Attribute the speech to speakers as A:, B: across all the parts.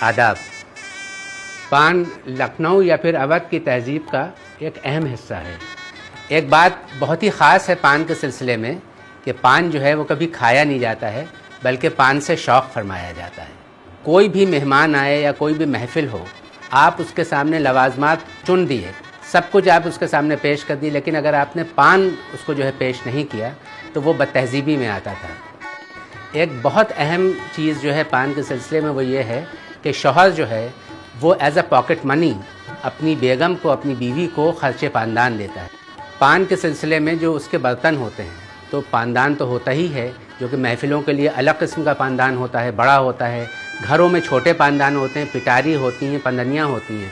A: آداب۔ پان لکھنؤ یا پھر اودھ کی تہذیب کا ایک اہم حصہ ہے۔ ایک بات بہت ہی خاص ہے پان کے سلسلے میں کہ پان جو ہے وہ کبھی کھایا نہیں جاتا ہے بلکہ پان سے شوق فرمایا جاتا ہے۔ کوئی بھی مہمان آئے یا کوئی بھی محفل ہو، آپ اس کے سامنے لوازمات چن دیے، سب کچھ آپ اس کے سامنے پیش کر دی، لیکن اگر آپ نے پان اس کو جو ہے پیش نہیں کیا تو وہ بد تہذیبی میں آتا تھا۔ ایک بہت اہم چیز جو ہے پان کے سلسلے میں وہ یہ ہے کہ شوہر جو ہے وہ ایز اے پاکٹ منی اپنی بیگم کو، اپنی بیوی کو خرچ پاندان دیتا ہے۔ پان کے سلسلے میں جو اس کے برتن ہوتے ہیں تو پاندان تو ہوتا ہی ہے، جو کہ محفلوں کے لیے الگ قسم کا پاندان ہوتا ہے، بڑا ہوتا ہے۔ گھروں میں چھوٹے پاندان ہوتے ہیں، پٹاری ہوتی ہیں، پندنیاں ہوتی ہیں۔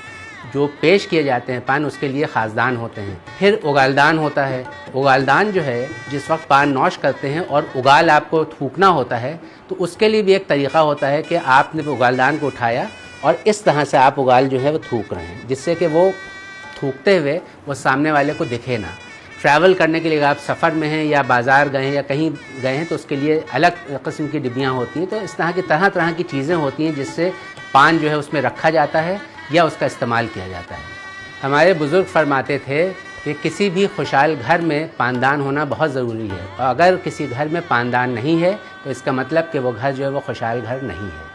A: جو پیش کیے جاتے ہیں پان، اس کے لیے خاصدان ہوتے ہیں۔ پھر اگالدان ہوتا ہے۔ اگالدان جو ہے جس وقت پان نوش کرتے ہیں اور اگال آپ کو تھوکنا ہوتا ہے تو اس کے لیے بھی ایک طریقہ ہوتا ہے کہ آپ نے اگالدان کو اٹھایا اور اس طرح سے آپ اگال جو ہے وہ تھوک رہے ہیں، جس سے کہ وہ تھوکتے ہوئے وہ سامنے والے کو دکھے نہ۔ ٹریول کرنے کے لیے آپ سفر میں ہیں یا بازار گئے ہیں یا کہیں گئے ہیں تو اس کے لیے الگ قسم کی ڈبیاں ہوتی ہیں۔ تو اس طرح کی چیزیں ہوتی ہیں جس سے پان جو ہے اس میں رکھا جاتا ہے یا اس کا استعمال کیا جاتا ہے۔ ہمارے بزرگ فرماتے تھے کہ کسی بھی خوشحال گھر میں پاندان ہونا بہت ضروری ہے، اور اگر کسی گھر میں پاندان نہیں ہے تو اس کا مطلب کہ وہ گھر جو ہے وہ خوشحال گھر نہیں ہے۔